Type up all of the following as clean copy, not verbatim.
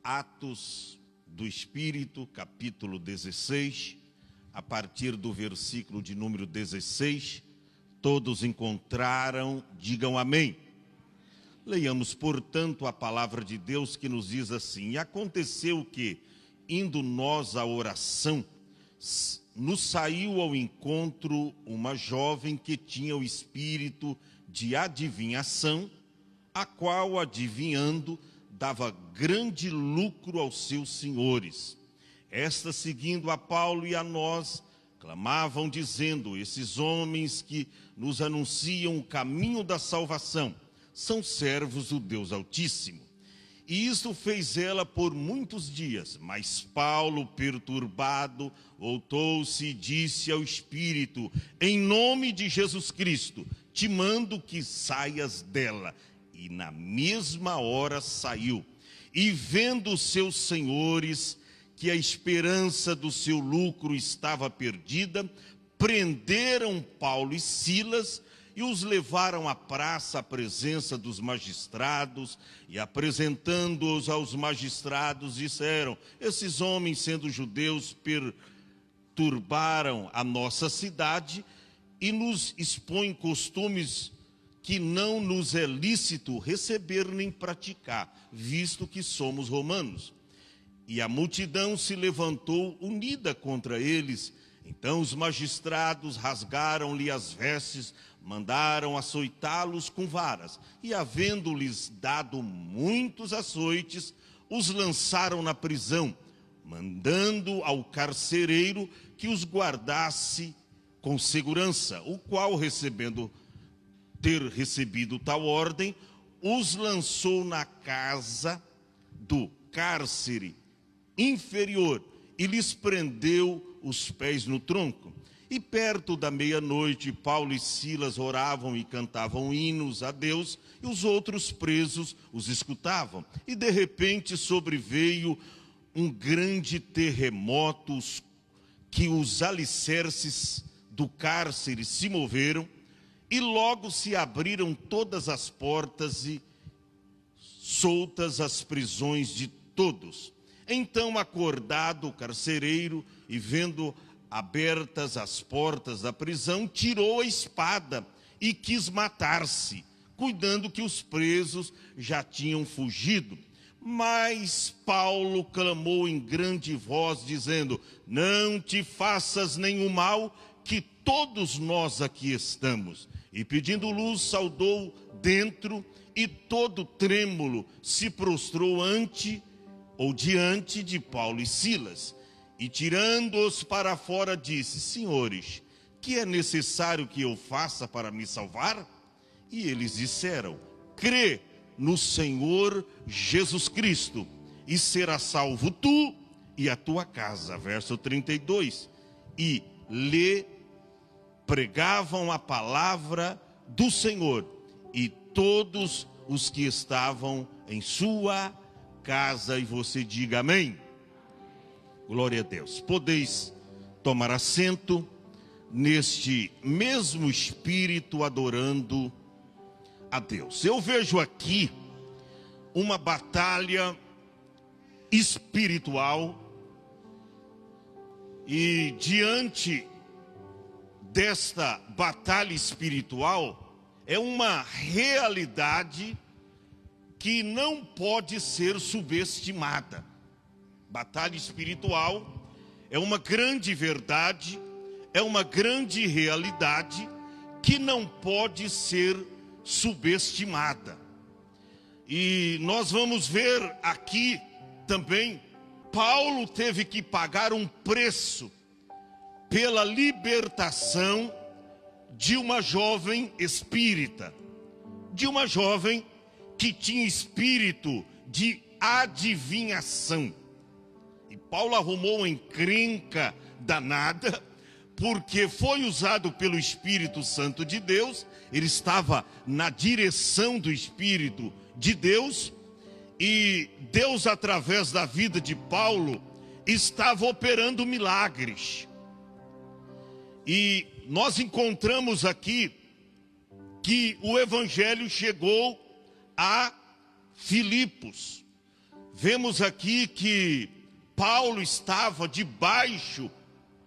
Atos do Espírito, capítulo 16, a partir do versículo de número 16. Todos encontraram, digam amém. Leiamos, portanto, a palavra de Deus que nos diz assim: E aconteceu que, indo nós à oração, nos saiu ao encontro uma jovem que tinha o espírito de adivinhação, a qual, adivinhando, dava grande lucro aos seus senhores. Esta, seguindo a Paulo e a nós, clamavam dizendo: Esses homens que nos anunciam o caminho da salvação são servos do Deus Altíssimo. E isto fez ela por muitos dias. Mas Paulo, perturbado, voltou-se e disse ao Espírito: Em nome de Jesus Cristo, te mando que saias dela. E na mesma hora saiu. E vendo os seus senhores que a esperança do seu lucro estava perdida, prenderam Paulo e Silas e os levaram à praça à presença dos magistrados, e apresentando-os aos magistrados, disseram: Esses homens, sendo judeus, perturbaram a nossa cidade e nos expõem costumes que não nos é lícito receber nem praticar, visto que somos romanos. E a multidão se levantou unida contra eles. Então os magistrados rasgaram-lhe as vestes, mandaram açoitá-los com varas, e havendo-lhes dado muitos açoites, os lançaram na prisão, mandando ao carcereiro que os guardasse com segurança, o qual, ter recebido tal ordem, os lançou na casa do cárcere inferior e lhes prendeu os pés no tronco. E perto da meia-noite, Paulo e Silas oravam e cantavam hinos a Deus, e os outros presos os escutavam. E de repente sobreveio um grande terremoto, que os alicerces do cárcere se moveram, e logo se abriram todas as portas e soltas as prisões de todos. Então, acordado o carcereiro, e vendo abertas as portas da prisão, tirou a espada e quis matar-se, cuidando que os presos já tinham fugido. Mas Paulo clamou em grande voz, dizendo: Não te faças nenhum mal, que todos nós aqui estamos. E pedindo luz, saudou dentro, e todo trêmulo se prostrou diante de Paulo e Silas. E tirando-os para fora, disse: Senhores, que é necessário que eu faça para me salvar? E eles disseram: Crê no Senhor Jesus Cristo, e serás salvo tu e a tua casa. Verso 32. E lhe pregavam a palavra do Senhor, e todos os que estavam em sua casa. E você diga amém. Glória a Deus. Podeis tomar assento neste mesmo espírito, adorando a Deus. Eu vejo aqui uma batalha espiritual, e diante desta batalha espiritual é uma realidade que não pode ser subestimada. Batalha espiritual é uma grande verdade, é uma grande realidade que não pode ser subestimada. E nós vamos ver aqui também, Paulo teve que pagar um preço pela libertação de uma jovem espírita, de uma jovem que tinha espírito de adivinhação. E Paulo arrumou uma encrenca danada, porque foi usado pelo Espírito Santo de Deus, ele estava na direção do Espírito de Deus, e Deus, através da vida de Paulo, estava operando milagres. E nós encontramos aqui que o Evangelho chegou a Filipos. vemos aqui que Paulo estava debaixo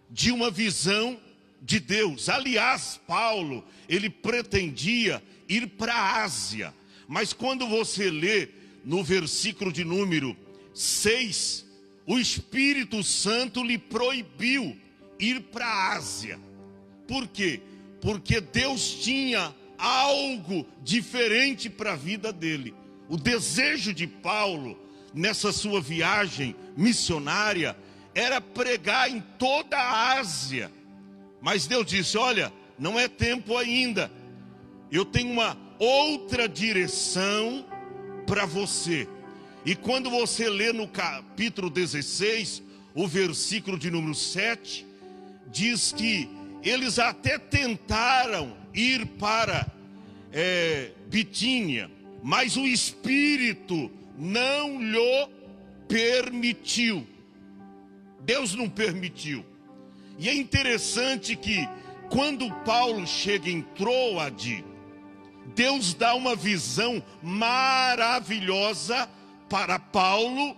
de uma visão de Deus. Aliás, Paulo, ele pretendia ir para a Ásia. Mas quando você lê no versículo de número 6, o Espírito Santo lhe proibiu ir para a Ásia. Por quê? Porque Deus tinha algo diferente para a vida dele. O desejo de Paulo, nessa sua viagem missionária, era pregar em toda a Ásia. Mas Deus disse: olha, não é tempo ainda. Eu tenho uma outra direção para você. E quando você lê no capítulo 16, o versículo de número 7, diz que eles até tentaram ir para Bitínia, mas o Espírito não lhe permitiu. Deus não permitiu. E é interessante que quando Paulo chega em Troade, Deus dá uma visão maravilhosa para Paulo.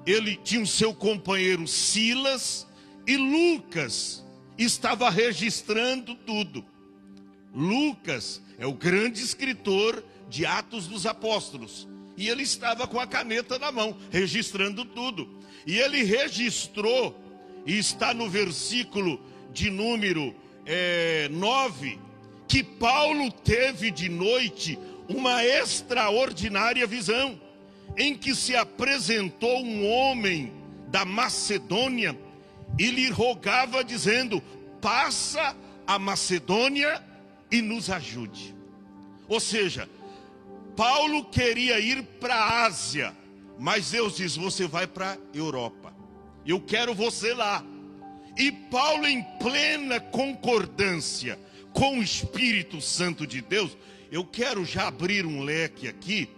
Ele tinha o seu companheiro Silas, e Lucas estava registrando tudo. Lucas é o grande escritor de Atos dos Apóstolos, e ele estava com a caneta na mão, registrando tudo. E ele registrou, e está no versículo de número 9, que Paulo teve de noite uma extraordinária visão, em que se apresentou um homem da Macedônia e lhe rogava dizendo: passa a Macedônia e nos ajude. Ou seja, Paulo queria ir para a Ásia, mas Deus diz: você vai para a Europa, eu quero você lá. E Paulo, em plena concordância com o Espírito Santo de Deus, eu quero já abrir um leque aqui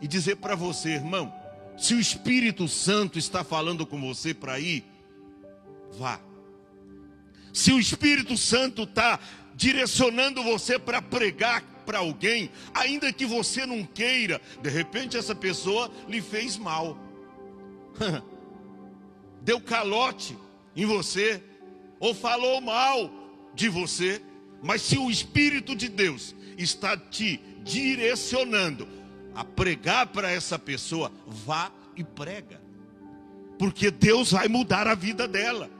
e dizer para você, irmão, se o Espírito Santo está falando com você para ir, vá. Se o Espírito Santo está direcionando você para pregar para alguém, ainda que você não queira, de repente essa pessoa lhe fez mal, deu calote em você, ou falou mal de você, mas se o Espírito de Deus está te direcionando a pregar para essa pessoa, vá e prega, porque Deus vai mudar a vida dela.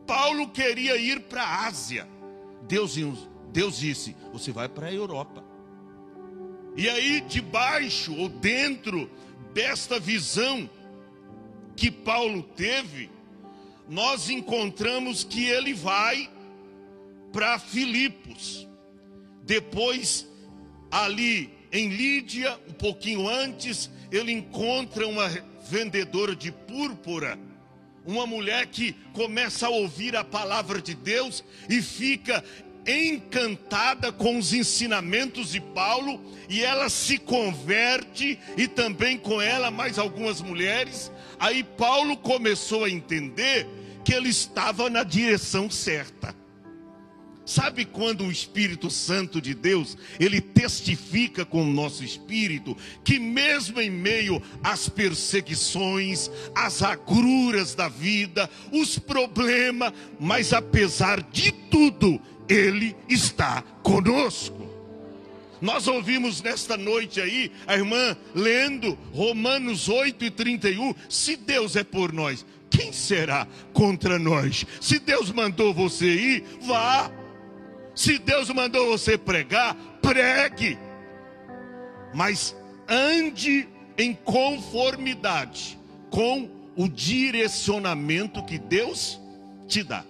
Paulo queria ir para a Ásia. Deus disse: você vai para a Europa. E aí, debaixo ou dentro desta visão que Paulo teve, nós encontramos que ele vai para Filipos. Depois, ali em Lídia, um pouquinho antes, ele encontra uma vendedora de púrpura, uma mulher que começa a ouvir a palavra de Deus e fica encantada com os ensinamentos de Paulo, e ela se converte, e também com ela mais algumas mulheres. Aí Paulo começou a entender que ele estava na direção certa. Sabe quando o Espírito Santo de Deus, ele testifica com o nosso espírito, que mesmo em meio às perseguições, às agruras da vida, os problemas, mas apesar de tudo, ele está conosco. Nós ouvimos nesta noite aí a irmã lendo Romanos 8:31, se Deus é por nós, quem será contra nós? Se Deus mandou você ir, vá. Se Deus mandou você pregar, pregue. Mas ande em conformidade com o direcionamento que Deus te dá.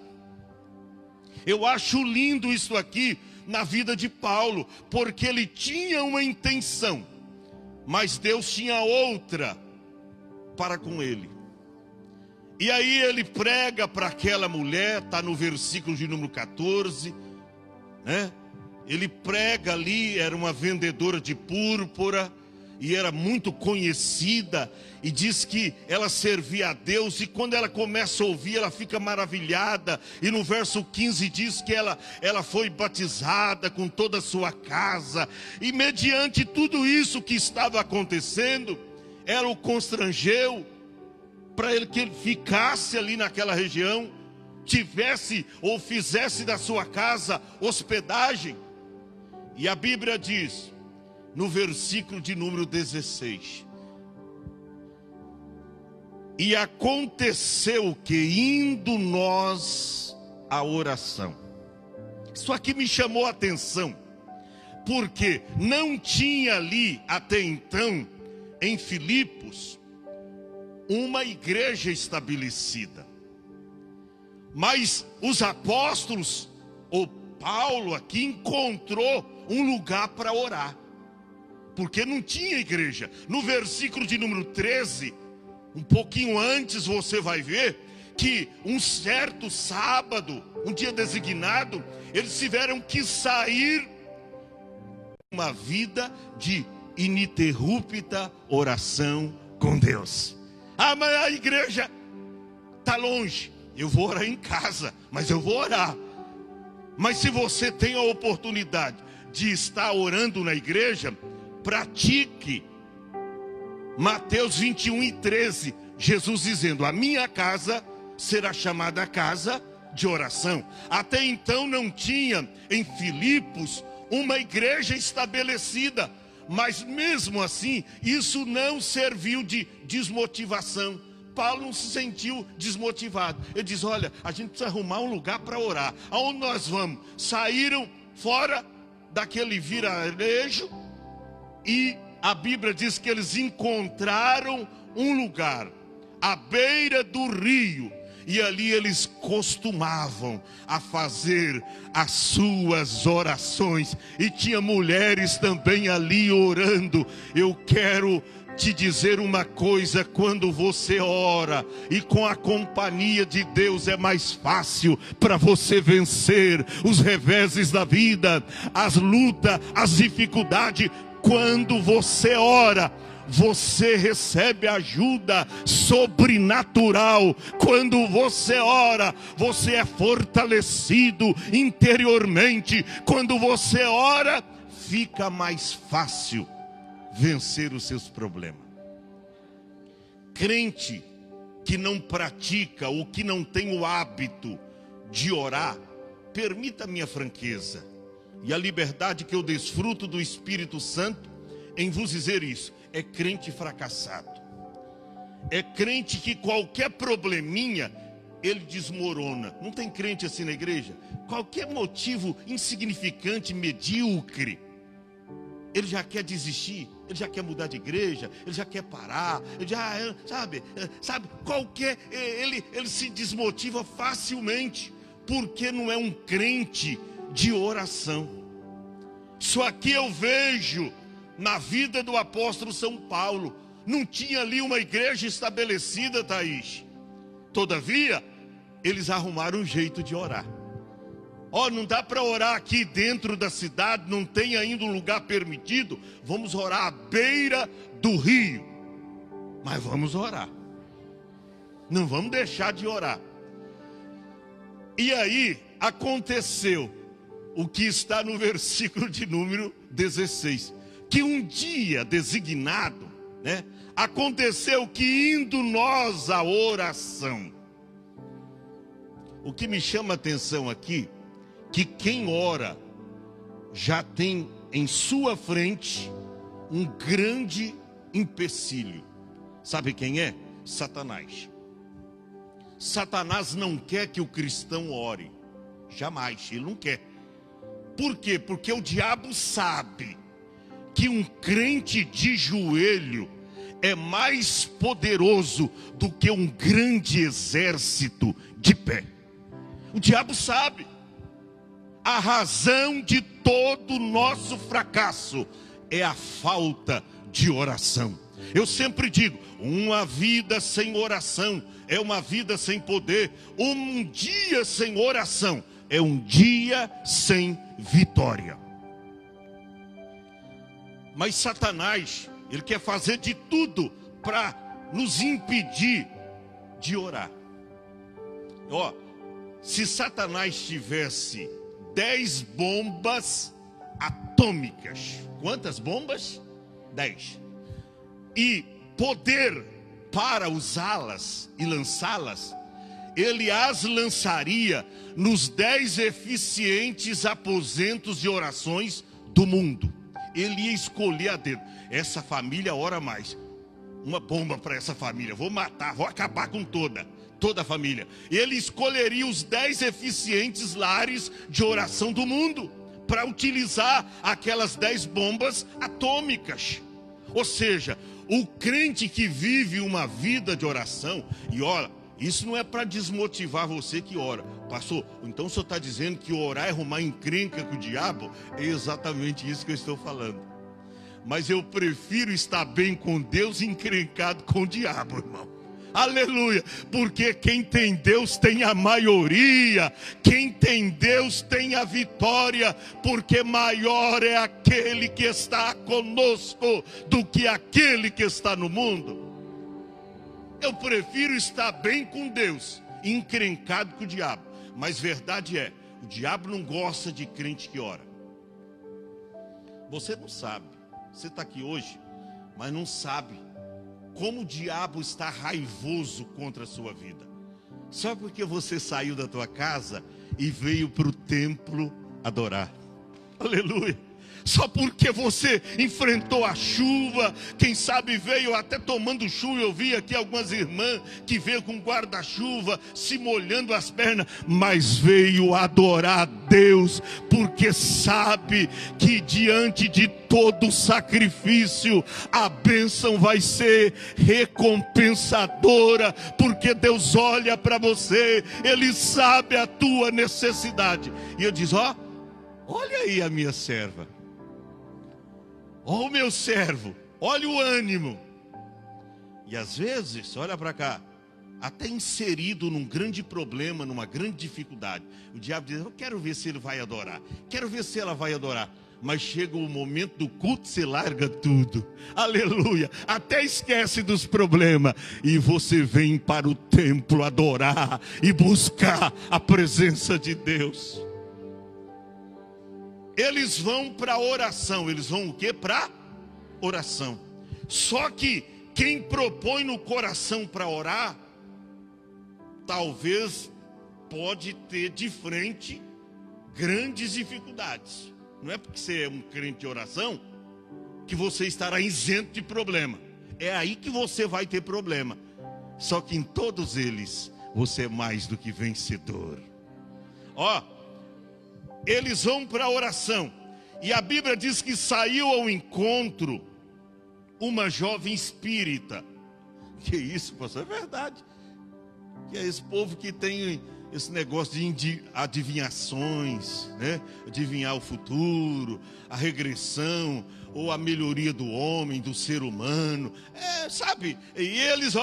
Eu acho lindo isso aqui na vida de Paulo, porque ele tinha uma intenção, mas Deus tinha outra para com ele. E aí ele prega para aquela mulher, está no versículo de número 14, né? Ele prega ali, era uma vendedora de púrpura, e era muito conhecida, e diz que ela servia a Deus, e quando ela começa a ouvir, ela fica maravilhada, e no verso 15 diz que ela foi batizada com toda a sua casa, e mediante tudo isso que estava acontecendo, ela o constrangeu para ele que ele ficasse ali naquela região, tivesse ou fizesse da sua casa hospedagem. E a Bíblia diz, no versículo de número 16: e aconteceu que, indo nós à oração. Isso aqui me chamou a atenção, porque não tinha ali até então, em Filipos, uma igreja estabelecida. Mas os apóstolos, ou Paulo aqui, encontrou um lugar para orar, porque não tinha igreja. No versículo de número 13, um pouquinho antes, você vai ver que um certo sábado, um dia designado, eles tiveram que sair uma vida de ininterrupta oração com Deus. Ah, mas a igreja está longe. Eu vou orar em casa, mas eu vou orar. Mas se você tem a oportunidade de estar orando na igreja, pratique. Mateus 21:13, Jesus dizendo: a minha casa será chamada casa de oração. Até então não tinha em Filipos uma igreja estabelecida, mas mesmo assim isso não serviu de desmotivação. Paulo não se sentiu desmotivado. Ele diz: olha, a gente precisa arrumar um lugar para orar. Aonde nós vamos? Saíram fora daquele vilarejo e a Bíblia diz que eles encontraram um lugar à beira do rio, e ali eles costumavam a fazer as suas orações, e tinha mulheres também ali orando. Eu quero te dizer uma coisa: quando você ora e com a companhia de Deus, é mais fácil para você vencer os reveses da vida, as lutas, as dificuldades. Quando você ora, você recebe ajuda sobrenatural. Quando você ora, você é fortalecido interiormente. Quando você ora, fica mais fácil vencer os seus problemas. Crente que não pratica ou que não tem o hábito de orar, permita a minha franqueza e a liberdade que eu desfruto do Espírito Santo em vos dizer isso: é crente fracassado. É crente que qualquer probleminha ele desmorona. Não tem crente assim na igreja? Qualquer motivo insignificante, medíocre, ele já quer desistir, ele já quer mudar de igreja, ele já quer parar, ele já, sabe, ele se desmotiva facilmente, porque não é um crente de oração. Isso aqui eu vejo na vida do apóstolo São Paulo. Não tinha ali uma igreja estabelecida, Thaís. Todavia, eles arrumaram um jeito de orar. Não dá para orar aqui dentro da cidade, não tem ainda um lugar permitido. Vamos orar à beira do rio. Mas vamos orar. Não vamos deixar de orar. E aí aconteceu o que está no versículo de número 16. Que um dia designado, aconteceu que, indo nós à oração. O que me chama a atenção aqui, que quem ora já tem em sua frente um grande empecilho. Sabe quem é? Satanás. Satanás não quer que o cristão ore. Jamais, ele não quer. Por quê? Porque o diabo sabe que um crente de joelho é mais poderoso do que um grande exército de pé. O diabo sabe. A razão de todo o nosso fracasso é a falta de oração. Eu sempre digo, uma vida sem oração é uma vida sem poder. Um dia sem oração é um dia sem vitória. Mas Satanás, ele quer fazer de tudo para nos impedir de orar. Se Satanás tivesse 10 bombas atômicas, quantas bombas? 10. E poder para usá-las e lançá-las, ele as lançaria nos 10 eficientes aposentos de orações do mundo. Ele ia escolher a dedo. Essa família ora mais. Uma bomba para essa família. Vou matar, vou acabar com toda a família. Ele escolheria os 10 eficientes lares de oração do mundo para utilizar aquelas 10 bombas atômicas. Ou seja, o crente que vive uma vida de oração, e olha, isso não é para desmotivar você que ora. Pastor, então o senhor está dizendo que orar é arrumar encrenca com o diabo? É exatamente isso que eu estou falando. Mas eu prefiro estar bem com Deus encrencado com o diabo, irmão. Aleluia, porque quem tem Deus tem a maioria, quem tem Deus tem a vitória, porque maior é aquele que está conosco do que aquele que está no mundo. Eu prefiro estar bem com Deus, encrencado com o diabo. Mas verdade é, o diabo não gosta de crente que ora. Você não sabe, você está aqui hoje, mas não sabe como o diabo está raivoso contra a sua vida. Só porque você saiu da tua casa e veio para o templo adorar. Aleluia. Só porque você enfrentou a chuva, quem sabe veio até tomando chuva. Eu vi aqui algumas irmãs que veio com guarda-chuva, se molhando as pernas, mas veio adorar a Deus, porque sabe que diante de todo sacrifício, a bênção vai ser recompensadora, porque Deus olha para você, Ele sabe a tua necessidade. E eu digo, olha aí a minha serva. Ó o meu servo, olha o ânimo. E às vezes, olha para cá, até inserido num grande problema, numa grande dificuldade, o diabo diz, eu quero ver se ele vai adorar, quero ver se ela vai adorar. Mas chega o momento do culto, você larga tudo, aleluia, até esquece dos problemas, e você vem para o templo adorar e buscar a presença de Deus. Eles vão para a oração. Eles vão o quê? Para oração. Só que quem propõe no coração para orar, talvez pode ter de frente grandes dificuldades. Não é porque você é um crente de oração que você estará isento de problema. É aí que você vai ter problema. Só que em todos eles você é mais do que vencedor. Eles vão para a oração. E a Bíblia diz que saiu ao encontro uma jovem espírita. Que isso, pastor? É verdade. Que é esse povo que tem esse negócio de adivinhações, né? Adivinhar o futuro, a regressão, ou a melhoria do homem, do ser humano. Sabe? E eles,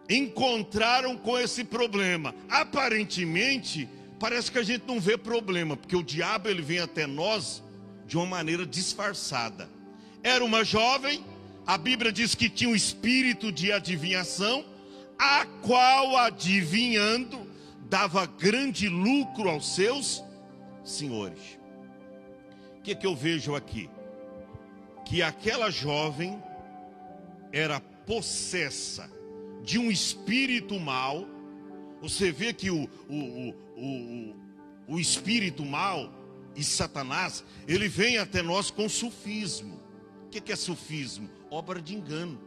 encontraram com esse problema. Aparentemente, parece que a gente não vê problema, porque o diabo ele vem até nós de uma maneira disfarçada. Era uma jovem, a Bíblia diz que tinha um espírito de adivinhação, a qual adivinhando dava grande lucro aos seus senhores. O que eu vejo aqui? Que aquela jovem era possessa de um espírito mau. Você vê que o espírito mau e Satanás, ele vem até nós com sufismo. O que é sufismo? Obra de engano.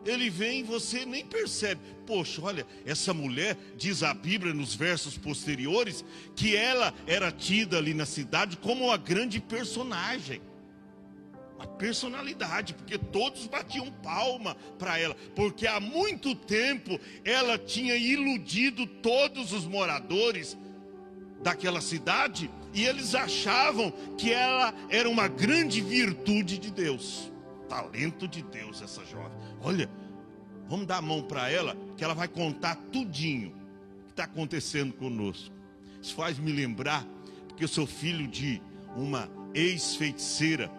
Ele vem e você nem percebe. Poxa, olha, essa mulher, diz a Bíblia nos versos posteriores, que ela era tida ali na cidade como uma grande personagem. Uma personalidade, porque todos batiam palma para ela, porque há muito tempo ela tinha iludido todos os moradores daquela cidade, e eles achavam que ela era uma grande virtude de Deus, talento de Deus, essa jovem. Olha, vamos dar a mão para ela, que ela vai contar tudinho que está acontecendo conosco. Isso faz me lembrar, porque eu sou filho de uma ex-feiticeira,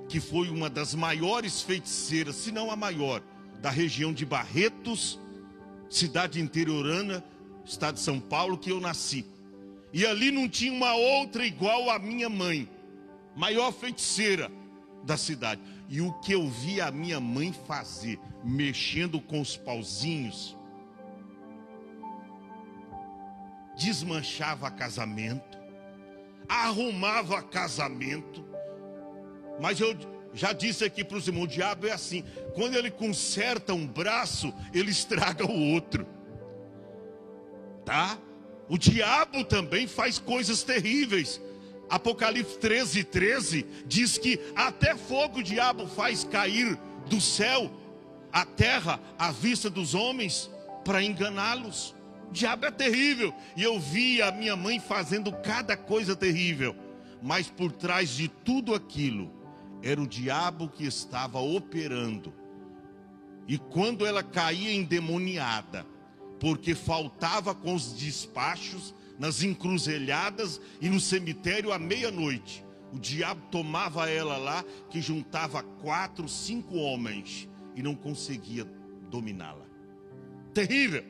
que foi uma das maiores feiticeiras, se não a maior, da região de Barretos, cidade interiorana, estado de São Paulo, que eu nasci. E ali não tinha uma outra igual à minha mãe, maior feiticeira da cidade. E o que eu vi a minha mãe fazer, mexendo com os pauzinhos, desmanchava casamento, arrumava casamento. Mas eu já disse aqui para os irmãos, o diabo é assim, quando ele conserta um braço, ele estraga o outro, tá? O diabo também faz coisas terríveis. Apocalipse 13:13 diz que até fogo o diabo faz cair do céu à terra à vista dos homens para enganá-los. O diabo é terrível. E eu vi a minha mãe fazendo cada coisa terrível. Mas por trás de tudo aquilo era o diabo que estava operando. E quando ela caía endemoniada, porque faltava com os despachos, nas encruzilhadas e no cemitério à meia-noite, o diabo tomava ela lá, que juntava 4, 5 homens e não conseguia dominá-la. Terrível.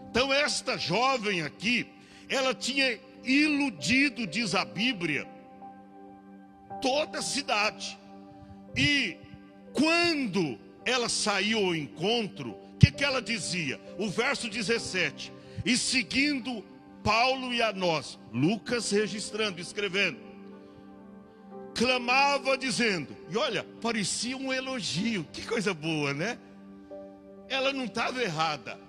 Então esta jovem aqui, ela tinha iludido, diz a Bíblia, toda a cidade. E quando ela saiu ao encontro, o que ela dizia? O verso 17: e seguindo Paulo e a nós, Lucas registrando, escrevendo, clamava dizendo, e olha, parecia um elogio, que coisa boa, né? Ela não estava errada,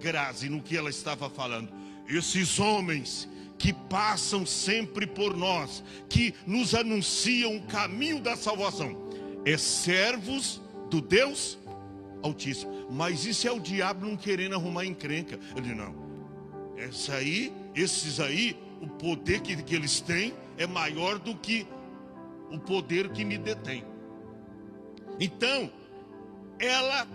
Grazi, no que ela estava falando. Esses homens que passam sempre por nós, que nos anunciam o caminho da salvação, é servos do Deus Altíssimo. Mas isso é o diabo não querendo arrumar encrenca. Eu digo, não, esses aí, o poder que eles têm é maior do que o poder que me detém. Então,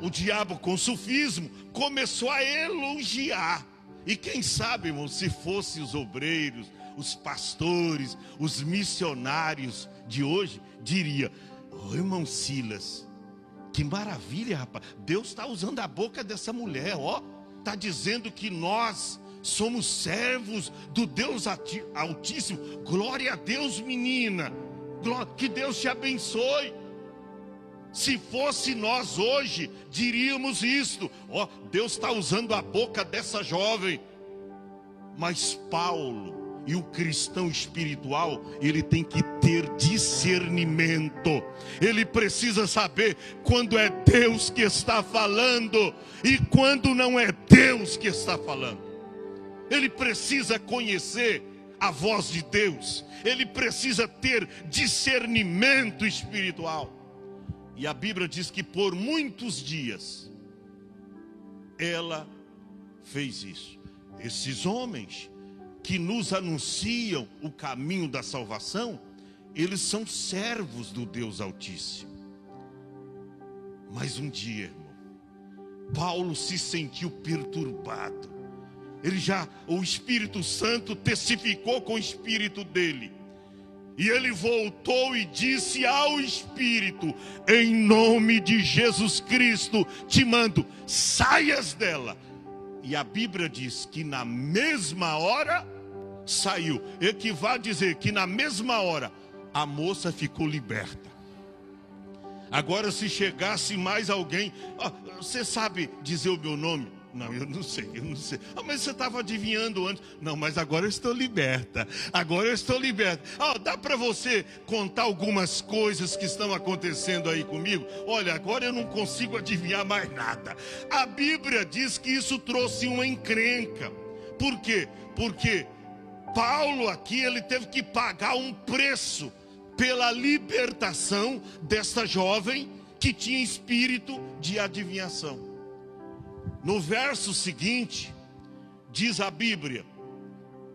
o diabo com sufismo, começou a elogiar. E quem sabe, irmão, se fossem os obreiros, os pastores, os missionários de hoje, diria, irmão Silas, que maravilha, rapaz, Deus está usando a boca dessa mulher, está dizendo que nós somos servos do Deus Altíssimo. Glória a Deus, menina, que Deus te abençoe. Se fosse nós hoje, diríamos isto, Deus está usando a boca dessa jovem. Mas Paulo e o cristão espiritual, ele tem que ter discernimento. Ele precisa saber quando é Deus que está falando e quando não é Deus que está falando. Ele precisa conhecer a voz de Deus. Ele precisa ter discernimento espiritual. E a Bíblia diz que por muitos dias ela fez isso. Esses homens que nos anunciam o caminho da salvação, eles são servos do Deus Altíssimo. Mas um dia, irmão, Paulo se sentiu perturbado. O Espírito Santo testificou com o espírito dele. E ele voltou e disse ao Espírito, em nome de Jesus Cristo, te mando, saias dela. E a Bíblia diz que na mesma hora saiu. Equivale a dizer que na mesma hora a moça ficou liberta. Agora, se chegasse mais alguém, você sabe dizer o meu nome? Não, eu não sei. Mas você estava adivinhando antes. Não, mas agora eu estou liberta. Dá para você contar algumas coisas que estão acontecendo aí comigo? Olha, agora eu não consigo adivinhar mais nada. A Bíblia diz que isso trouxe uma encrenca. Por quê? Porque Paulo aqui, ele teve que pagar um preço pela libertação desta jovem que tinha espírito de adivinhação. No verso seguinte, diz a Bíblia,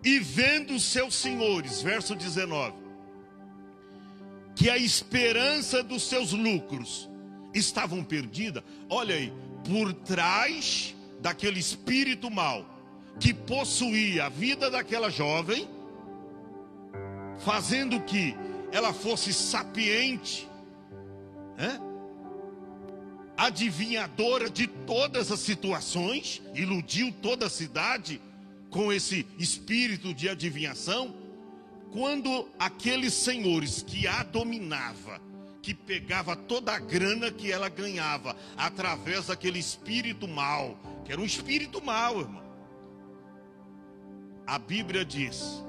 e vendo os seus senhores, verso 19, que a esperança dos seus lucros estavam perdida. Olha aí, por trás daquele espírito mau que possuía a vida daquela jovem, fazendo que ela fosse sapiente, adivinhadora de todas as situações, iludiu toda a cidade com esse espírito de adivinhação. Quando aqueles senhores que a dominava, que pegava toda a grana que ela ganhava através daquele espírito mau, que era um espírito mau, irmão. A Bíblia diz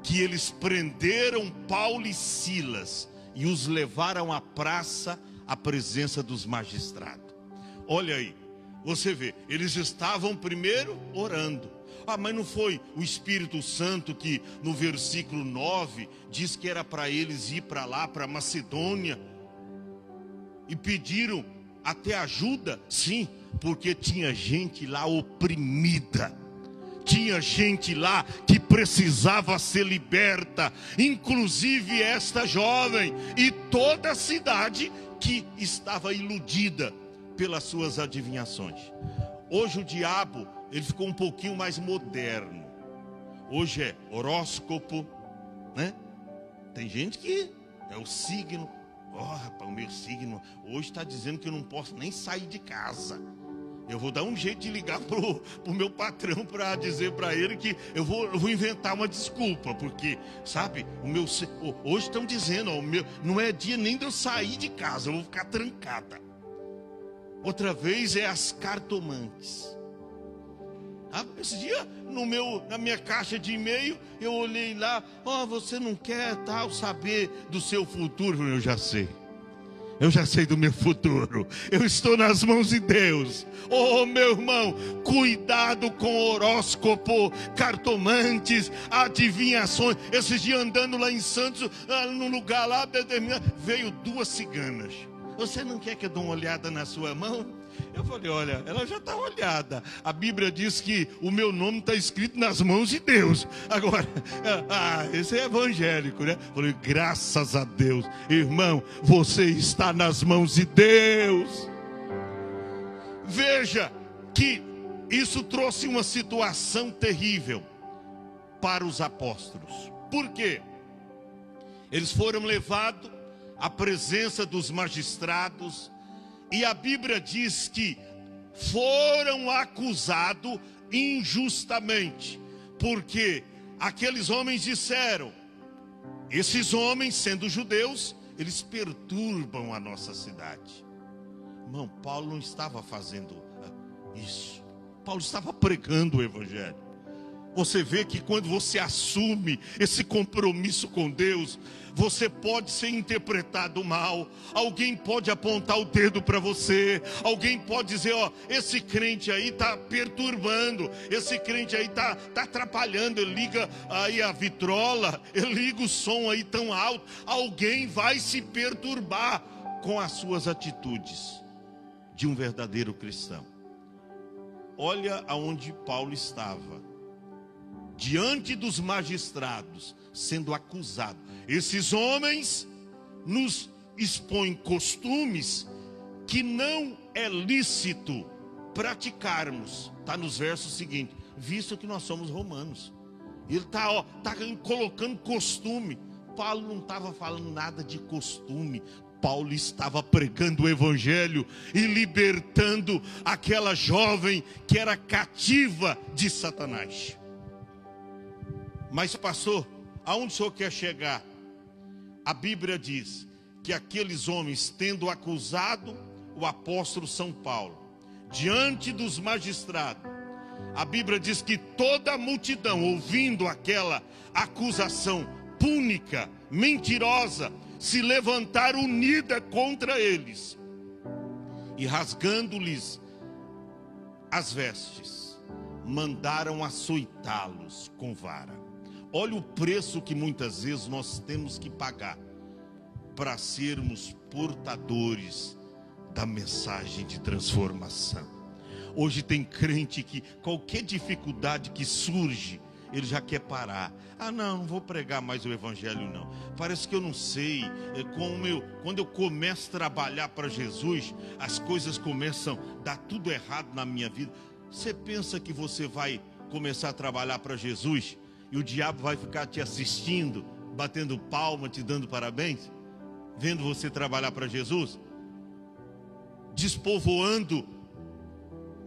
que eles prenderam Paulo e Silas e os levaram à praça, à presença dos magistrados. Olha aí, você vê, eles estavam primeiro orando. Mas não foi o Espírito Santo que no versículo 9 diz que era para eles ir para lá, para Macedônia, e pediram até ajuda? Sim, porque tinha gente lá oprimida, tinha gente lá que precisava ser liberta, inclusive esta jovem e toda a cidade que estava iludida pelas suas adivinhações. Hoje o diabo, ele ficou um pouquinho mais moderno. Hoje é horóscopo, né? Tem gente que é o signo. Rapaz, o meu signo hoje está dizendo que eu não posso nem sair de casa. Eu vou dar um jeito de ligar pro meu patrão para dizer para ele que eu vou inventar uma desculpa, porque, sabe, hoje estão dizendo, não é dia nem de eu sair de casa, eu vou ficar trancada. Outra vez é as cartomantes. Esse dia, na minha caixa de e-mail, eu olhei lá, você não quer saber do seu futuro? Eu já sei do meu futuro, eu estou nas mãos de Deus. Meu irmão, cuidado com horóscopo, cartomantes, adivinhações. Esses dias andando lá em Santos, num lugar lá, veio 2 ciganas. Você não quer que eu dê uma olhada na sua mão? Eu falei, olha, ela já está olhada. A Bíblia diz que o meu nome está escrito nas mãos de Deus. Agora, esse é evangélico, né? Eu falei, graças a Deus. Irmão, você está nas mãos de Deus. Veja que isso trouxe uma situação terrível para os apóstolos. Por quê? Eles foram levados à presença dos magistrados, e a Bíblia diz que foram acusados injustamente, porque aqueles homens disseram, esses homens, sendo judeus, eles perturbam a nossa cidade. Irmão, Paulo não estava fazendo isso. Paulo estava pregando o evangelho. Você vê que quando você assume esse compromisso com Deus, você pode ser interpretado mal. Alguém pode apontar o dedo para você. Alguém pode dizer, esse crente aí está perturbando. Esse crente aí está atrapalhando. Ele liga aí a vitrola, ele liga o som aí tão alto. Alguém vai se perturbar com as suas atitudes de um verdadeiro cristão. Olha aonde Paulo estava. Diante dos magistrados, sendo acusado. Esses homens nos expõem costumes que não é lícito praticarmos. Está nos versos seguintes. Visto que nós somos romanos. Ele está colocando costume. Paulo não estava falando nada de costume. Paulo estava pregando o evangelho e libertando aquela jovem que era cativa de Satanás. Mas pastor, aonde o senhor quer chegar? A Bíblia diz que aqueles homens, tendo acusado o apóstolo São Paulo diante dos magistrados, a Bíblia diz que toda a multidão, ouvindo aquela acusação púnica, mentirosa, se levantaram unida contra eles e, rasgando-lhes as vestes, mandaram açoitá-los com vara. Olha o preço que muitas vezes nós temos que pagar para sermos portadores da mensagem de transformação. Hoje tem crente que qualquer dificuldade que surge, ele já quer parar. Não vou pregar mais o evangelho não. Parece que eu não sei. Quando eu começo a trabalhar para Jesus, as coisas começam a dar tudo errado na minha vida. Você pensa que você vai começar a trabalhar para Jesus e o diabo vai ficar te assistindo, batendo palma, te dando parabéns, vendo você trabalhar para Jesus, despovoando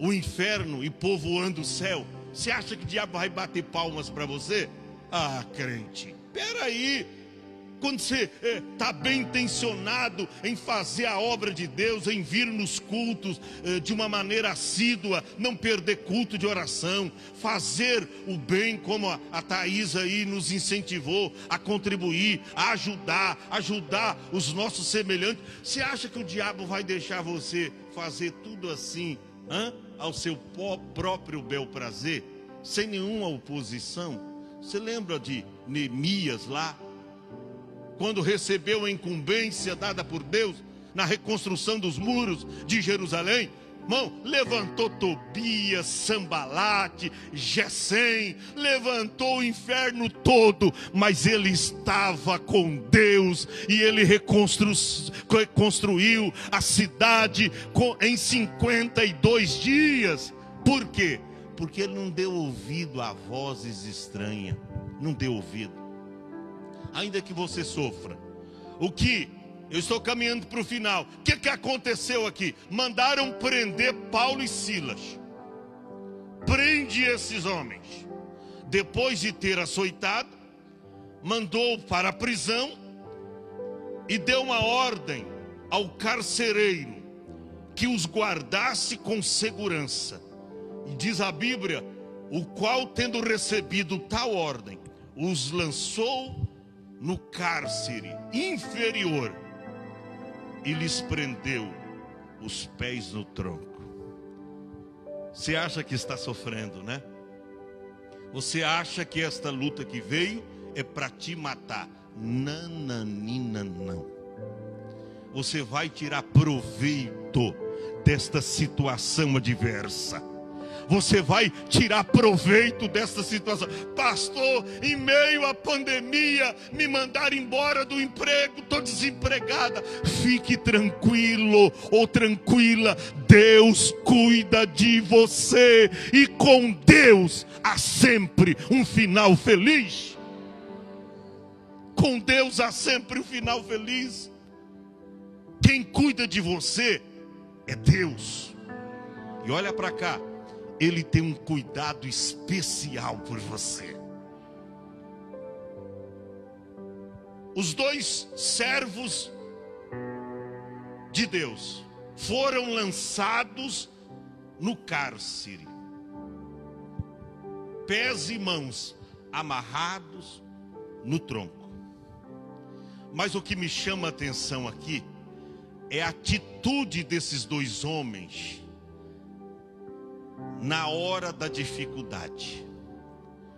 o inferno e povoando o céu? Você acha que o diabo vai bater palmas para você? Crente, peraí, quando você está bem intencionado em fazer a obra de Deus, em vir nos cultos de uma maneira assídua, não perder culto de oração, fazer o bem como a Thaís aí nos incentivou a contribuir, a ajudar os nossos semelhantes. Você acha que o diabo vai deixar você fazer tudo assim, ao seu próprio bel prazer, sem nenhuma oposição? Você lembra de Neemias lá, quando recebeu a incumbência dada por Deus na reconstrução dos muros de Jerusalém? Irmão, levantou Tobias, Sambalate, Gesem, levantou o inferno todo, mas ele estava com Deus e ele reconstruiu a cidade em 52 dias. Por quê? Porque ele não deu ouvido a vozes estranhas, não deu ouvido. Ainda que você sofra, eu estou caminhando para o final. O que aconteceu aqui? Mandaram prender Paulo e Silas. Prende esses homens. Depois de ter açoitado, mandou para a prisão e deu uma ordem ao carcereiro que os guardasse com segurança. E diz a Bíblia, o qual, tendo recebido tal ordem, os lançou no cárcere inferior e lhes prendeu os pés no tronco. Você acha que está sofrendo, né? Você acha que esta luta que veio é para te matar? Nananina, não. Você vai tirar proveito desta situação adversa. Você vai tirar proveito desta situação. Pastor, em meio à pandemia, me mandaram embora do emprego, estou desempregada. Fique tranquilo ou tranquila, Deus cuida de você. E com Deus há sempre um final feliz. Com Deus há sempre um final feliz. Quem cuida de você é Deus. E olha para cá, Ele tem um cuidado especial por você. Os dois servos de Deus foram lançados no cárcere, pés e mãos amarrados no tronco. Mas o que me chama a atenção aqui é a atitude desses dois homens na hora da dificuldade.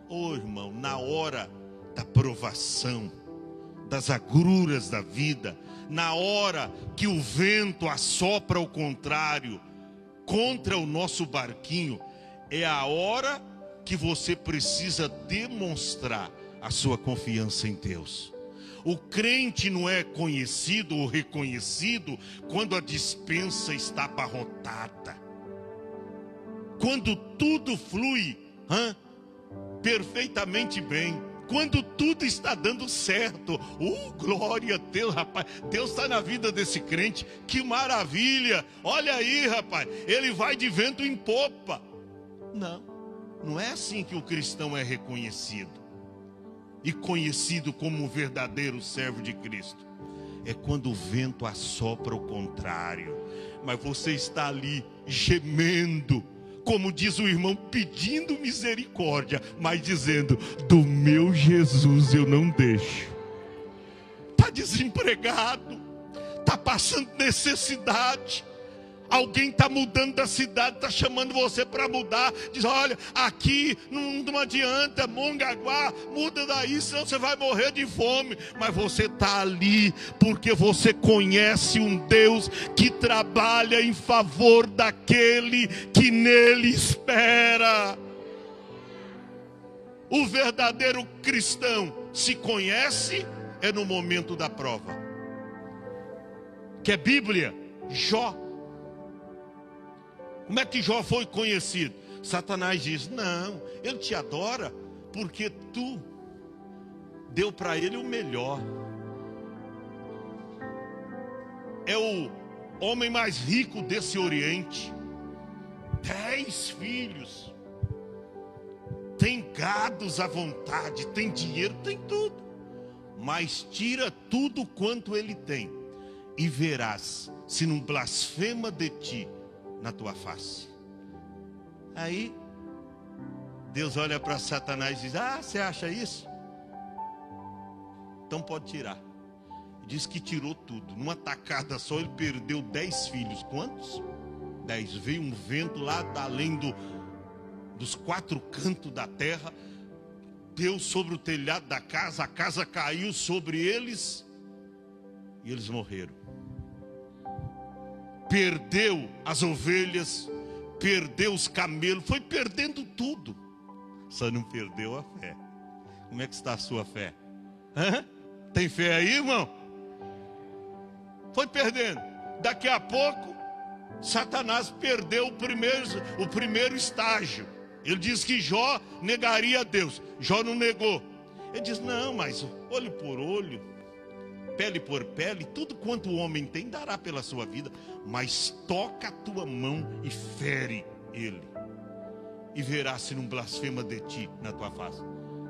Oh, irmão, na hora da provação, das agruras da vida, na hora que o vento assopra ao contrário, contra o nosso barquinho, é a hora que você precisa demonstrar a sua confiança em Deus. O crente não é conhecido ou reconhecido quando a despensa está abarrotada, quando tudo flui perfeitamente bem, quando tudo está dando certo. Glória a Deus, rapaz. Deus está na vida desse crente, que maravilha. Olha aí, rapaz, ele vai de vento em popa. Não é assim que o cristão é reconhecido e conhecido como um verdadeiro servo de Cristo. É quando o vento assopra o contrário, mas você está ali gemendo, como diz o irmão, pedindo misericórdia, mas dizendo: do meu Jesus eu não deixo. Está desempregado, está passando necessidade, alguém está mudando da cidade, está chamando você para mudar. Diz: olha, aqui não adianta, Mongaguá, muda daí, senão você vai morrer de fome. Mas você está ali porque você conhece um Deus que trabalha em favor daquele que nele espera. O verdadeiro cristão se conhece é no momento da prova. Que é Bíblia? Jó. Como é que Jó foi conhecido? Satanás diz: não, ele te adora porque tu deu para ele o melhor. É o homem mais rico desse Oriente, 10 filhos, tem gados à vontade, tem dinheiro, tem tudo. mas tira tudo quanto ele tem, e verás se não blasfema de ti na tua face. Aí Deus olha para Satanás e diz: você acha isso? Então pode tirar. Diz que tirou tudo. Numa tacada só ele perdeu 10 filhos. Quantos? 10. Veio um vento lá além dos 4 cantos da terra, deu sobre o telhado da casa, a casa caiu sobre eles e eles morreram. Perdeu as ovelhas, perdeu os camelos, foi perdendo tudo. Só não perdeu a fé. Como é que está a sua fé? Tem fé aí, irmão? Foi perdendo. Daqui a pouco, Satanás perdeu o primeiro estágio. Ele disse que Jó negaria a Deus. Jó não negou. Ele diz: não, mas olho por olho, pele por pele, tudo quanto o homem tem dará pela sua vida, mas toca a tua mão e fere ele, e verás se não blasfema de ti na tua face.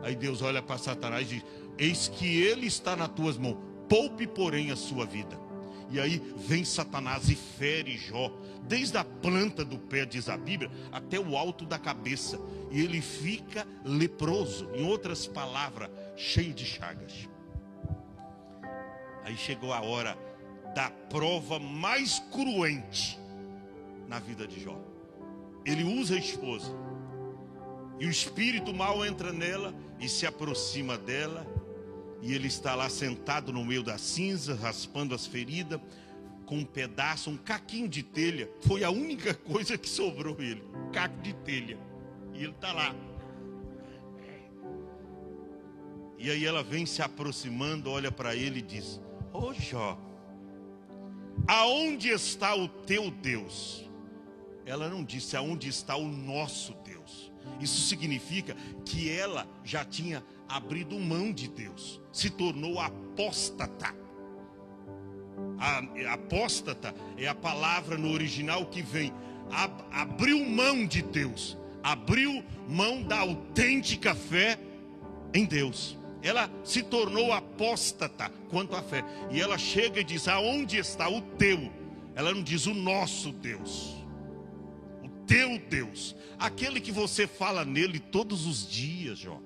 Aí Deus olha para Satanás e diz: eis que ele está nas tuas mãos, poupe porém a sua vida. E aí vem Satanás e fere Jó, desde a planta do pé, diz a Bíblia, até o alto da cabeça. E ele fica leproso, em outras palavras, cheio de chagas. Aí chegou a hora da prova mais cruente na vida de Jó. Ele usa a esposa, e o espírito mau entra nela e se aproxima dela. E ele está lá sentado no meio das cinzas, raspando as feridas, com um pedaço, um caquinho de telha. Foi a única coisa que sobrou ele, um caco de telha. E ele está lá. E aí ela vem se aproximando, olha para ele e diz: ô Jó, aonde está o teu Deus? Ela não disse aonde está o nosso Deus. Isso significa que ela já tinha abrido mão de Deus, se tornou apóstata. A apóstata é a palavra no original que vem, abriu mão de Deus, abriu mão da autêntica fé em Deus. Ela se tornou apóstata quanto à fé. E ela chega e diz: aonde está o teu? Ela não diz o nosso Deus, o teu Deus, aquele que você fala nele todos os dias. Jó,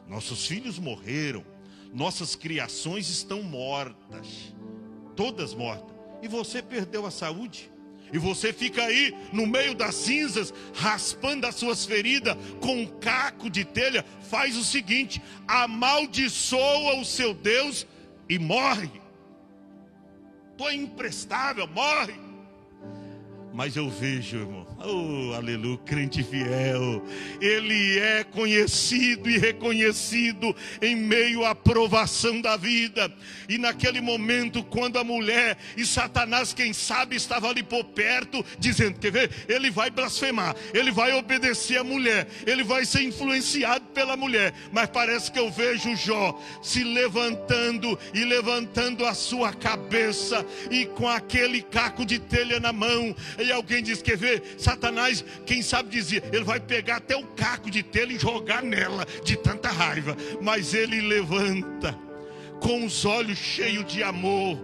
nossos filhos morreram, nossas criações estão mortas, todas mortas, e você perdeu a saúde, e você fica aí no meio das cinzas, raspando as suas feridas com um caco de telha. Faz o seguinte: amaldiçoa o seu Deus e morre. Tu é imprestável, morre. Mas eu vejo, irmão, oh, aleluia, crente fiel, ele é conhecido e reconhecido em meio à provação da vida. E naquele momento, quando a mulher e Satanás, quem sabe, estava ali por perto, dizendo: quer ver? Ele vai blasfemar, ele vai obedecer a mulher, ele vai ser influenciado pela mulher. Mas parece que eu vejo Jó se levantando e levantando a sua cabeça, e com aquele caco de telha na mão. E alguém diz: quer ver? Satanás, quem sabe, dizia: ele vai pegar até o caco de telha e jogar nela, de tanta raiva. Mas ele levanta com os olhos cheios de amor,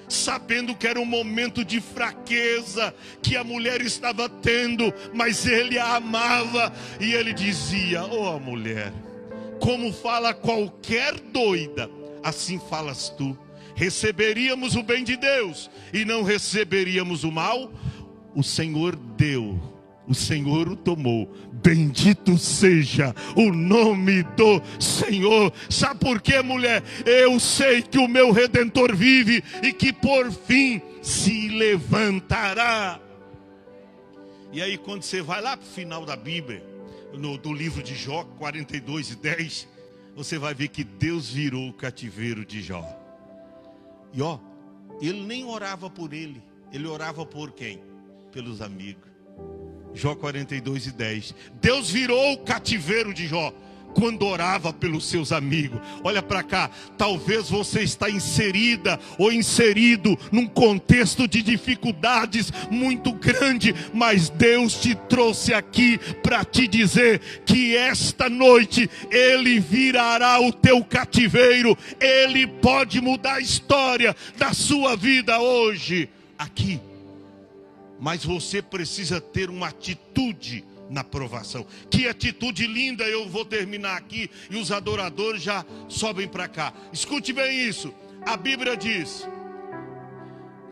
sabendo que era um momento de fraqueza que a mulher estava tendo, mas ele a amava. E ele dizia: ó mulher, como fala qualquer doida, assim falas tu. Receberíamos o bem de Deus e não receberíamos o mal. O Senhor deu, o Senhor o tomou. Bendito seja o nome do Senhor. Sabe por quê, mulher? Eu sei que o meu Redentor vive e que por fim se levantará. E aí, quando você vai lá para o final da Bíblia, do livro de Jó 42:10, você vai ver que Deus virou o cativeiro de Jó. E ó, ele nem orava por ele, ele orava por quem? Pelos amigos. Jó 42:10. Deus virou o cativeiro de Jó. quando orava pelos seus amigos. Olha para cá, talvez você está inserida ou inserido num contexto de dificuldades muito grande, mas Deus te trouxe aqui para te dizer que esta noite Ele virará o teu cativeiro. Ele pode mudar a história da sua vida hoje, aqui. Mas você precisa ter uma atitude na provação. Que atitude linda! Eu vou terminar aqui e os adoradores já sobem para cá. Escute bem isso. A Bíblia diz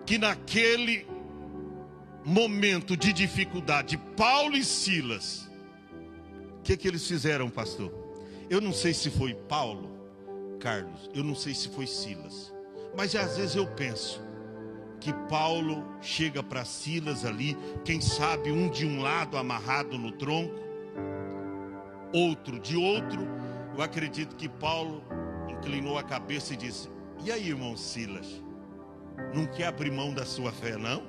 que naquele momento de dificuldade, Paulo e Silas, o que eles fizeram, pastor? Eu não sei se foi Paulo, Carlos, eu não sei se foi Silas, mas às vezes eu penso que Paulo chega para Silas ali, quem sabe um de um lado amarrado no tronco, outro de outro. Eu acredito que Paulo inclinou a cabeça e disse: e aí, irmão Silas, não quer abrir mão da sua fé, não?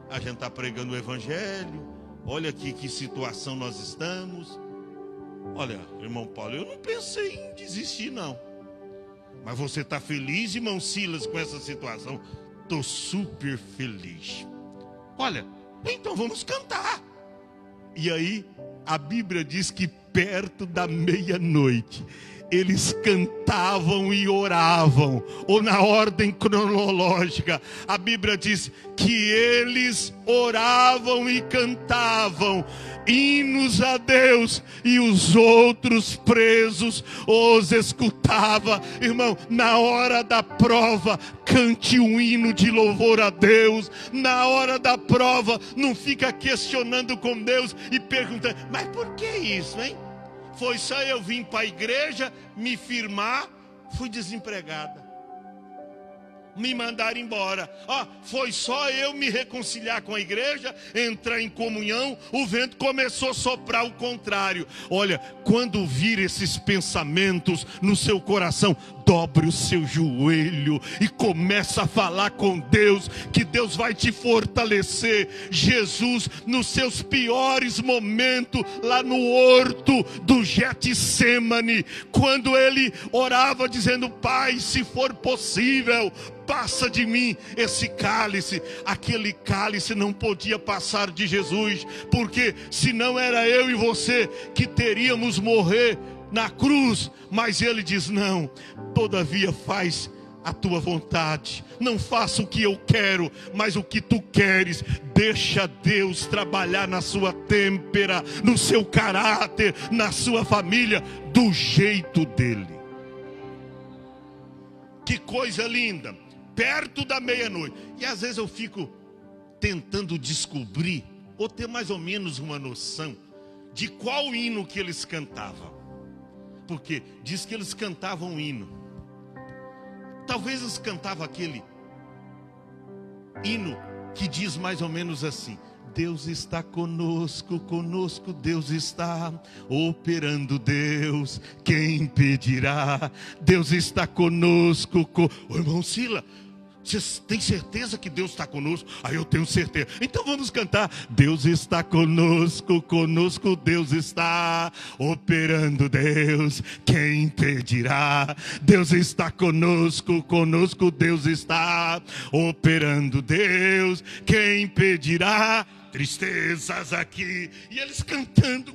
A gente está pregando o evangelho, olha aqui que situação nós estamos. Olha, irmão Paulo, eu não pensei em desistir, não. Mas você está feliz, irmão Silas, com essa situação? Estou super feliz. Olha, então vamos cantar. E aí, a Bíblia diz que perto da meia-noite, eles cantavam e oravam, ou na ordem cronológica, a Bíblia diz que eles oravam e cantavam hinos a Deus, e os outros presos os escutavam. Irmão, na hora da prova, cante um hino de louvor a Deus. Na hora da prova, não fica questionando com Deus e perguntando: mas por que isso, hein? Foi só eu vim para a igreja, me firmar, fui desempregada, me mandaram embora. Foi só eu me reconciliar com a igreja, entrar em comunhão, o vento começou a soprar o contrário. Olha, quando vir esses pensamentos no seu coração, dobre o seu joelho e começa a falar com Deus, que Deus vai te fortalecer. Jesus, nos seus piores momentos, lá no horto do Getsêmani, quando ele orava dizendo: Pai, se for possível, passa de mim esse cálice. Aquele cálice não podia passar de Jesus, porque senão era eu e você que teríamos morrer na cruz. Mas ele diz: não, todavia faz a tua vontade, não faça o que eu quero, mas o que tu queres. Deixa Deus trabalhar na sua têmpera, no seu caráter, na sua família, do jeito dele. Que coisa linda, perto da meia-noite. E às vezes eu fico tentando descobrir, ou ter mais ou menos uma noção de qual hino que eles cantavam. Porque diz que eles cantavam um hino. Talvez eles cantavam aquele hino que diz mais ou menos assim: Deus está conosco, conosco Deus está operando. Deus, quem impedirá? Deus está conosco. Ô, irmão Sila, você tem certeza que Deus está conosco? Eu tenho certeza. Então vamos cantar: Deus está conosco, conosco Deus está operando. Deus, quem impedirá? Deus está conosco, conosco Deus está operando. Deus, quem impedirá? Tristezas aqui. E eles cantando.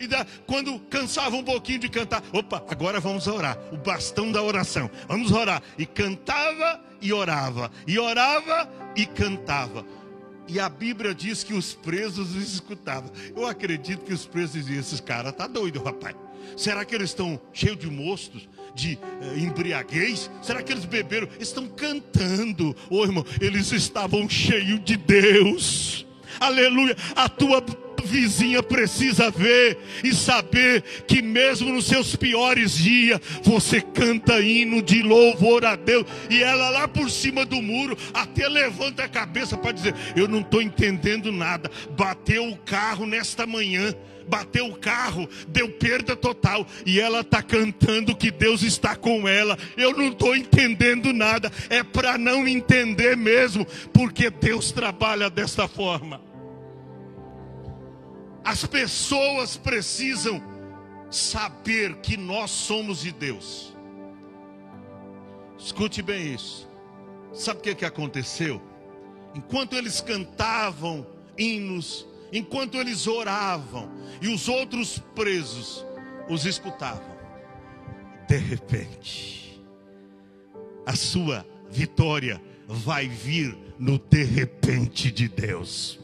E quando cansavam um pouquinho de cantar, opa, agora vamos orar. O bastão da oração. Vamos orar. E cantava e orava. E orava e cantava. E a Bíblia diz que os presos os escutavam. Eu acredito que os presos diziam: esses caras tá doido, rapaz. Será que eles estão cheios de mostos, de embriaguez? Será que eles beberam? Eles estão cantando. Ô, irmão, eles estavam cheios de Deus. Aleluia. A tua vizinha precisa ver e saber que mesmo nos seus piores dias, você canta hino de louvor a Deus. E ela lá por cima do muro até levanta a cabeça para dizer: eu não estou entendendo nada. Bateu o carro nesta manhã, bateu o carro, deu perda total, e ela está cantando que Deus está com ela. Eu não estou entendendo nada. É para não entender mesmo, porque Deus trabalha desta forma. As pessoas precisam saber que nós somos de Deus. Escute bem isso. Sabe o que aconteceu? Enquanto eles cantavam hinos, enquanto eles oravam, e os outros presos os escutavam, de repente, a sua vitória vai vir no de repente de Deus.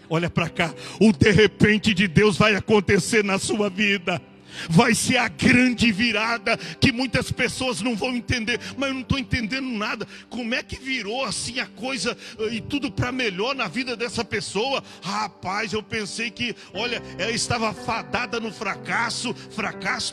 Olha para cá, o de repente de Deus vai acontecer na sua vida. Vai ser a grande virada que muitas pessoas não vão entender. Mas eu não estou entendendo nada. Como é que virou assim a coisa e tudo para melhor na vida dessa pessoa? Rapaz, eu pensei que, olha, ela estava fadada no fracasso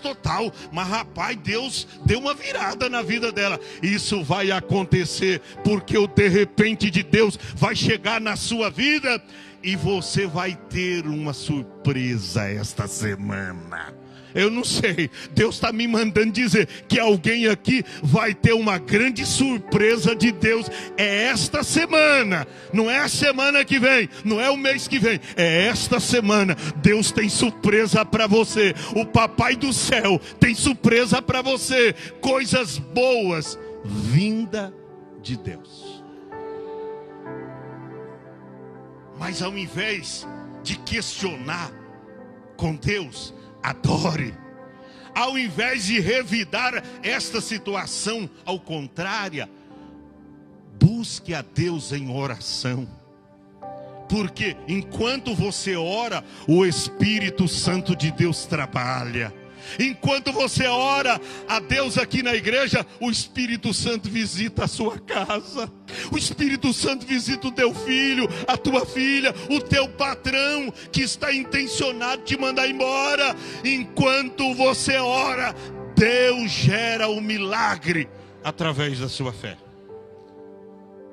total. Mas rapaz, Deus deu uma virada na vida dela. Isso vai acontecer porque o de repente de Deus vai chegar na sua vida. E você vai ter uma surpresa esta semana. Eu não sei, Deus está me mandando dizer que alguém aqui vai ter uma grande surpresa de Deus. É esta semana, não é a semana que vem, não é o mês que vem, é esta semana. Deus tem surpresa para você. O Papai do céu tem surpresa para você. Coisas boas vinda de Deus. Mas ao invés de questionar com Deus, adore. Ao invés de revidar esta situação, ao contrário, busque a Deus em oração. Porque enquanto você ora, o Espírito Santo de Deus trabalha. Enquanto você ora a Deus aqui na igreja, o Espírito Santo visita a sua casa. O Espírito Santo visita o teu filho, a tua filha, o teu patrão que está intencionado te mandar embora. Enquanto você ora, Deus gera o milagre através da sua fé.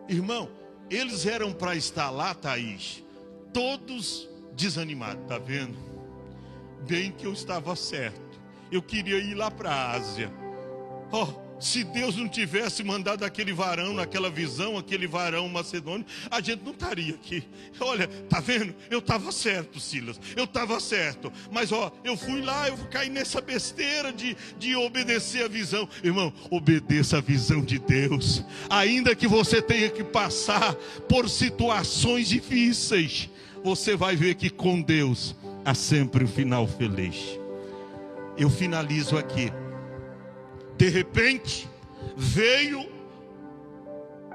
Irmão, eles eram para estar lá, Thaís, todos desanimados, tá vendo? Bem que eu estava certo. Eu queria ir lá para a Ásia. Se Deus não tivesse mandado aquele varão naquela visão, aquele varão macedônio, a gente não estaria aqui. Olha, tá vendo? Eu estava certo, Silas. Eu estava certo. Mas eu fui lá, eu caí nessa besteira de obedecer a visão. Irmão, obedeça a visão de Deus. Ainda que você tenha que passar por situações difíceis, você vai ver que com Deus há sempre um final feliz. Eu finalizo aqui. De repente veio,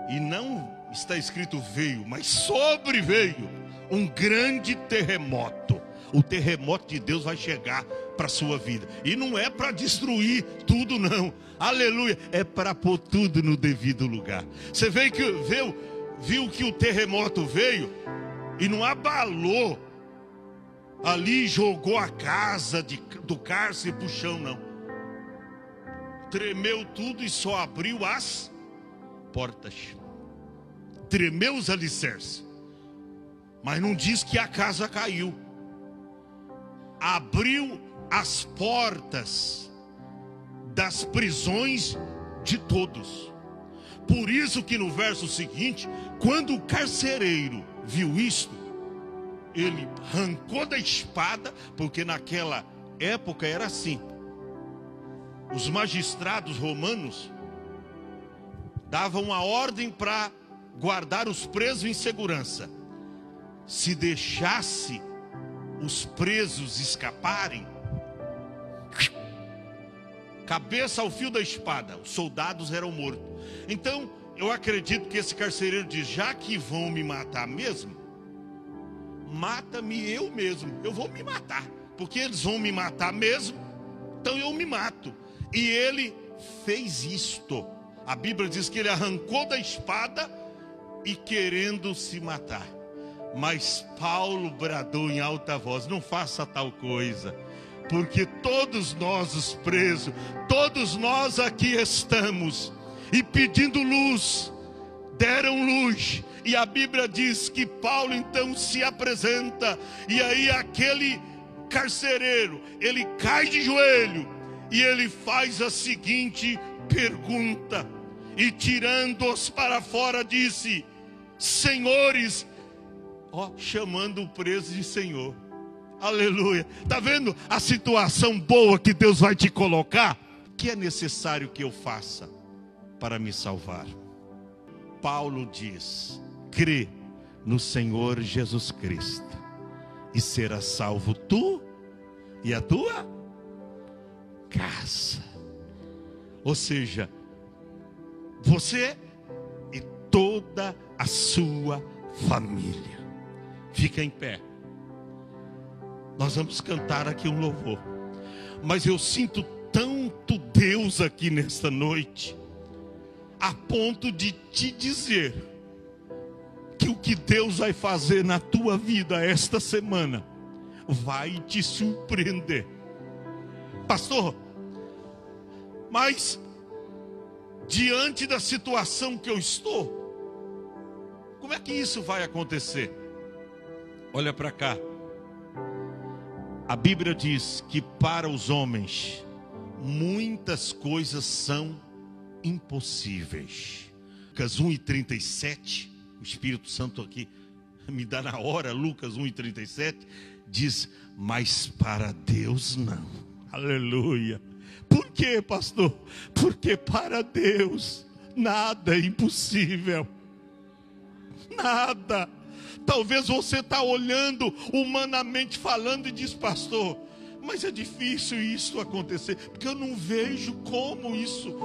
e não está escrito veio, mas sobreveio um grande terremoto. O terremoto de Deus vai chegar para a sua vida. E não é para destruir tudo não. Aleluia. É para pôr tudo no devido lugar. Você viu que o terremoto veio e não abalou ali, jogou a casa do cárcere para o chão, não. Tremeu tudo e só abriu as portas. Tremeu os alicerces. Mas não diz que a casa caiu. Abriu as portas das prisões de todos. Por isso que no verso seguinte, quando o carcereiro viu isto, ele arrancou da espada, porque naquela época era assim. Os magistrados romanos davam a ordem para guardar os presos em segurança. Se deixasse os presos escaparem, cabeça ao fio da espada, os soldados eram mortos. Então, eu acredito que esse carcereiro diz, já que vão me matar mesmo, mata-me eu mesmo, eu vou me matar, porque eles vão me matar mesmo, então eu me mato. E ele fez isto. A Bíblia diz que ele arrancou da espada e querendo se matar. Mas Paulo bradou em alta voz, não faça tal coisa, porque todos nós os presos, todos nós aqui estamos, e pedindo luz, deram luz. E a Bíblia diz que Paulo então se apresenta, e aí aquele carcereiro, ele cai de joelho, e ele faz a seguinte pergunta, e tirando-os para fora disse: senhores, chamando o preso de senhor. Aleluia. Está vendo a situação boa que Deus vai te colocar? O que é necessário que eu faça para me salvar? Paulo diz: crê no Senhor Jesus Cristo e será salvo tu e a tua casa. Ou seja, você e toda a sua família. Fica em pé. Nós vamos cantar aqui um louvor. Mas eu sinto tanto Deus aqui nesta noite, a ponto de te dizer que o que Deus vai fazer na tua vida esta semana vai te surpreender. Pastor, mas diante da situação que eu estou, como é que isso vai acontecer? Olha para cá. A Bíblia diz que para os homens muitas coisas são impossíveis. Lucas 1:37, o Espírito Santo aqui me dá na hora. Lucas 1:37 diz: mas para Deus não. Aleluia. Por quê, pastor? Porque para Deus nada é impossível. Nada. Talvez você está olhando humanamente falando e diz: pastor, mas é difícil isso acontecer, porque eu não vejo como isso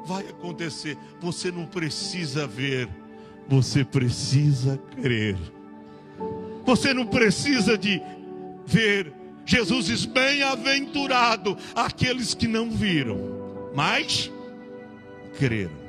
vai acontecer. Você não precisa ver, você precisa crer. Você não precisa de ver. Jesus diz: bem-aventurado aqueles que não viram, mas creram.